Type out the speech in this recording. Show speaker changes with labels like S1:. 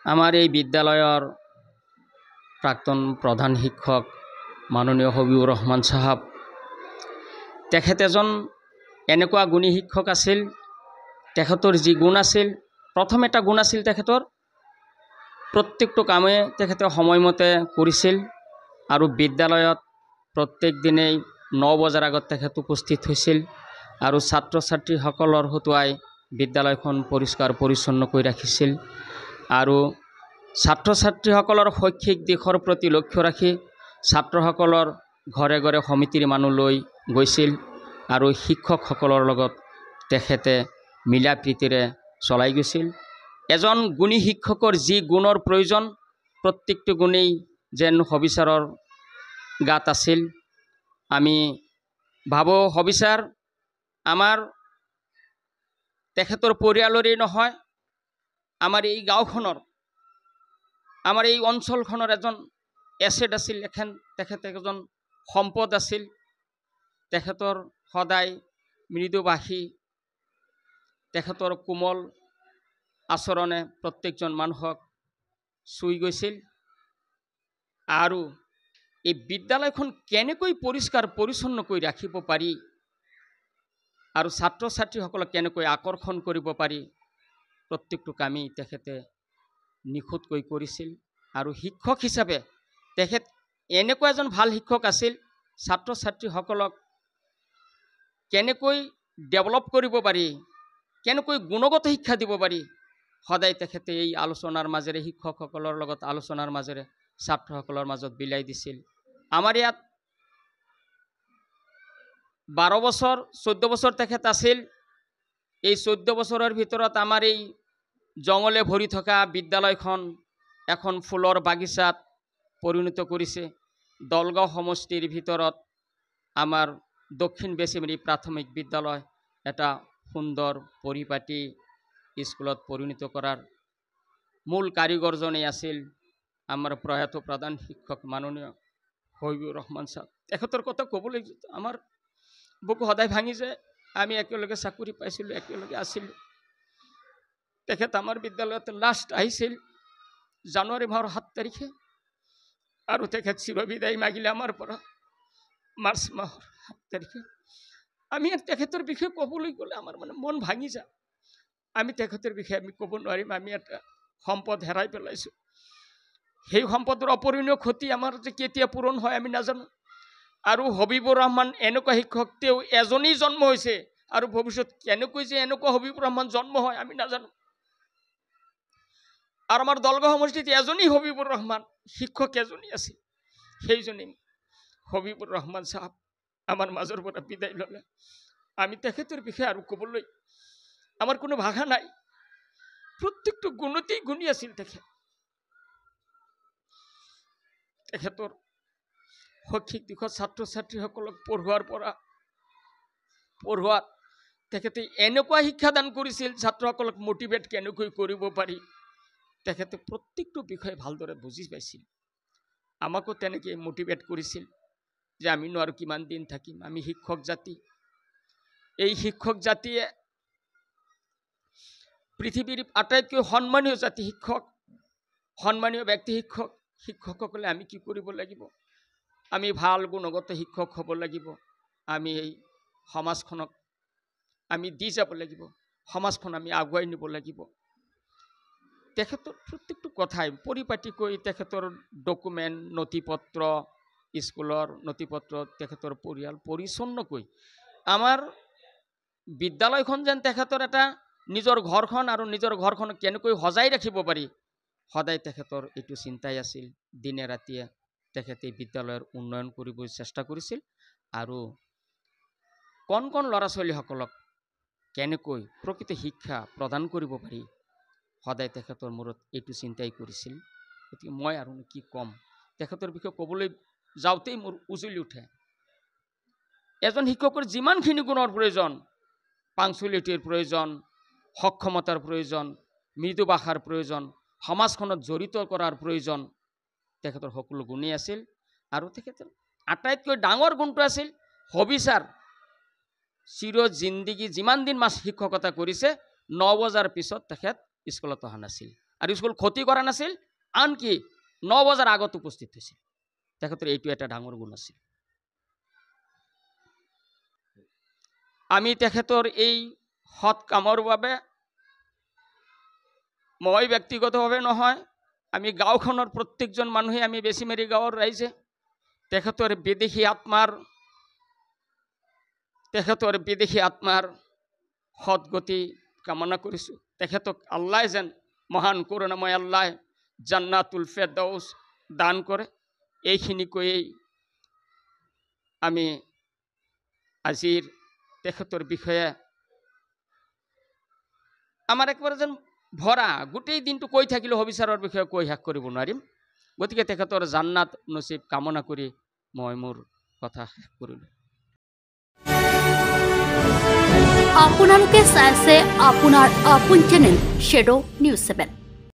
S1: আমাৰ এই বিদ্যালয়ৰ প্ৰাক্তন প্ৰধান শিক্ষক মাননীয় হবিবুৰ ৰহমান চাহাব, তেখেত এজন এনেকুৱা গুণী শিক্ষক আছিল। তেখেতৰ যি গুণ আছিল, প্ৰথম এটা গুণ আছিল তেখেতৰ প্ৰত্যেকটো কামে তেখেতে সময়মতে কৰিছিল আৰু বিদ্যালয়ত প্ৰত্যেক দিনেই 9 বজাৰ আগত তেখেত উপস্থিত হৈছিল আৰু ছাত্ৰ ছাত্ৰীসকলৰ হতুৱাই বিদ্যালয়খন পৰিষ্কাৰ পৰিচ্ছন্ন কৰি ৰাখিছিল আৰু ছাত্ৰ ছাত্ৰীসকলৰ শৈক্ষিক দিশৰ প্ৰতি লক্ষ্য ৰাখি ছাত্ৰসকলৰ ঘৰে ঘৰে সমিতিৰ মানুহ লৈ গৈছিল আৰু শিক্ষকসকলৰ লগত তেখেতে মিলা প্ৰীতিৰে চলাই গৈছিল। এজন গুণী শিক্ষকৰ যি গুণৰ প্ৰয়োজন, প্ৰত্যেকটো গুণেই যেন হবিচাৰৰ গাত আছিল। আমি ভাবোঁ হবিচাৰ আমাৰ তেখেতৰ পৰিয়ালৰেই নহয়, আমাৰ এই গাঁওখনৰ, আমাৰ এই অঞ্চলখনৰ এজন এছেট আছিল। তেখেত এজন সম্পদ আছিল। তেখেতৰ সদায় মৃদুভাষী, তেখেতৰ কোমল আচৰণে প্ৰত্যেকজন মানুহক চুই গৈছিল আৰু এই বিদ্যালয়খন কেনেকৈ পৰিষ্কাৰ পৰিচ্ছন্ন কৰি ৰাখিব পাৰি আৰু ছাত্ৰ ছাত্ৰীসকলক কেনেকৈ আকৰ্ষণ কৰিব পাৰি, প্ৰত্যেকটো কামেই তেখেতে নিখুঁতকৈ কৰিছিল। আৰু শিক্ষক হিচাপে তেখেত এনেকুৱা এজন ভাল শিক্ষক আছিল, ছাত্ৰ ছাত্ৰীসকলক কেনেকৈ ডেভেলপ কৰিব পাৰি, কেনেকৈ গুণগত শিক্ষা দিব পাৰি, সদায় তেখেতে এই আলোচনাৰ মাজেৰে, শিক্ষকসকলৰ লগত আলোচনাৰ মাজেৰে ছাত্ৰসকলৰ মাজত বিলাই দিছিল। আমাৰ ইয়াত 12 বছৰ 14 বছৰ তেখেত আছিল। এই 14 বছৰৰ ভিতৰত আমাৰ এই জংগলে ভৰি থকা বিদ্যালয়খন এখন ফুলৰ বাগিচাত পৰিণত কৰিছে। দলগাঁও সমষ্টিৰ ভিতৰত আমাৰ দক্ষিণ বেচিমাৰী প্ৰাথমিক বিদ্যালয় এটা সুন্দৰ পৰিপাটি স্কুলত পৰিণত কৰাৰ মূল কাৰিকৰজনেই আছিল আমাৰ প্ৰয়াত প্ৰধান শিক্ষক মাননীয় হবিবুৰ ৰহমান চাহাব। তেখেতৰ কথা ক'বলৈ আমাৰ বুকু সদায় ভাঙি যায়। আমি একেলগে চাকৰি পাইছিলোঁ, একেলগে আছিলোঁ। তেখেত আমাৰ বিদ্যালয়ত লাষ্ট আহিছিল জানুৱাৰী মাহৰ 7 তাৰিখে আৰু তেখেত চিৰবিদায় মাগিলে আমাৰ পৰা মাৰ্চ মাহৰ 7 তাৰিখে। আমি তেখেতৰ বিষয়ে ক'বলৈ গ'লে আমাৰ মন ভাঙি যায়। আমি তেখেতৰ বিষয়ে আমি ক'ব নোৱাৰিম। আমি এটা সম্পদ হেৰাই পেলাইছোঁ। সেই সম্পদৰ অপূৰণীয় ক্ষতি আমাৰ যে কেতিয়া পূৰণ হয় আমি নাজানো। আৰু হবিবুৰ ৰহমান এনেকুৱা শিক্ষক, তেওঁ এজনেই জন্ম হৈছে আৰু ভৱিষ্যত কেনেকৈ যে এনেকুৱা হবিবুৰ ৰহমান জন্ম হয় আমি নাজানো। আৰু আমাৰ দলগাঁও সমষ্টিত এজনেই হবিবুৰ ৰহমান শিক্ষক এজনেই আছিল, সেইজনেই হবিবুৰ ৰহমান চাহাব আমাৰ মাজৰ পৰা বিদায় ল'লে। আমি তেখেতৰ বিষয়ে আৰু ক'বলৈ আমাৰ কোনো ভাষা নাই। প্ৰত্যেকটো গুণতেই গুণী আছিল তেখেত। তেখেতৰ শৈক্ষিক দিশত ছাত্ৰ ছাত্ৰীসকলক পঢ়োৱাত তেখেতে এনেকুৱা শিক্ষাদান কৰিছিল, ছাত্ৰসকলক মটিভেট কেনেকৈ কৰিব পাৰি তেখেতে প্ৰত্যেকটো বিষয়ে ভালদৰে বুজি পাইছিল। আমাকো তেনেকৈ মটিভেট কৰিছিল যে আমিনো আৰু কিমান দিন থাকিম, আমি শিক্ষক জাতি। এই শিক্ষক জাতিয়ে পৃথিৱীৰ আটাইতকৈ সন্মানীয় জাতি শিক্ষক, সন্মানীয় ব্যক্তি শিক্ষক। শিক্ষকসকলে আমি কি কৰিব লাগিব? আমি ভাল গুণগত শিক্ষক হ'ব লাগিব। আমি এই সমাজখনক আমি দি যাব লাগিব, সমাজখন আমি আগুৱাই নিব লাগিব। তেখেতৰ প্ৰত্যেকটো কথাই পৰিপাটিকৈ তেখেতৰ ডকুমেণ্ট, নথি পত্ৰ, স্কুলৰ নথি পত্ৰ, তেখেতৰ পৰিয়াল পৰিচ্ছন্নকৈ আমাৰ বিদ্যালয়খন যেন তেখেতৰ এটা নিজৰ ঘৰখন আৰু নিজৰ ঘৰখনক কেনেকৈ সজাই ৰাখিব পাৰি, সদায় তেখেতৰ এইটো চিন্তাই আছিল। দিনে ৰাতিয়ে তেখেতে বিদ্যালয়ৰ উন্নয়ন কৰিবলৈ চেষ্টা কৰিছিল আৰু কণ কণ ল'ৰা ছোৱালীসকলক কেনেকৈ প্ৰকৃত শিক্ষা প্ৰদান কৰিব পাৰি, সদায় তেখেতৰ মূৰত এইটো চিন্তাই কৰিছিল। গতিকে মই আৰু কি ক'ম, তেখেতৰ বিষয়ে ক'বলৈ যাওঁতেই মোৰ উজলি উঠে। এজন শিক্ষকৰ যিমানখিনি গুণৰ প্ৰয়োজন, পাংচুৱেলিটিৰ প্ৰয়োজন, সক্ষমতাৰ প্ৰয়োজন, মৃদু ভাষাৰ প্ৰয়োজন, সমাজখনত জড়িত কৰাৰ প্ৰয়োজন, তেখেতৰ সকলো গুণেই আছিল। আৰু তেখেতৰ আটাইতকৈ ডাঙৰ গুণটো আছিল হবিচাৰ। চিৰ জিন্দিগী যিমান দিন শিক্ষকতা কৰিছে, 9 বজাৰ পিছত তেখেত স্কুলত অহা নাছিল। আৰু স্কুল ক্ষতি কৰা নাছিল, আনকি 9 বজাৰ আগত উপস্থিত হৈছিল। তেখেতৰ এইটো এটা ডাঙৰ গুণ আছিল। আমি তেখেতৰ এই সৎ কামৰ বাবে, মই ব্যক্তিগতভাৱে নহয়, আমি গাঁওখনৰ প্ৰত্যেকজন মানুহে, আমি বেছিমাৰী গাঁৱৰ ৰাইজে তেখেতৰ বিদেশী আত্মাৰ সৎগতি কামনা কৰিছোঁ। তেখেতক আল্লাহ যেন, মহান কৰোণাময় আল্লাহ জান্নাতুল ফেৰদাউছ দান কৰে। এইখিনি কৈয়েই আমি আজিৰ তেখেতৰ বিষয়ে আমাৰ একবাৰে যেন ভৰা, গোটেই দিনটো কৈ থাকিলেও হবিচাৰৰ বিষয়ে কৈ শেষ কৰিব নোৱাৰিম। গতিকে তেখেতৰ জান্নাত নচিব কামনা কৰি মই মোৰ কথা শেষ কৰিলোঁ।
S2: আপোনালোকে চাইছে আপোনাৰ আপোন চেনেল শ্বেডো নিউজ 7।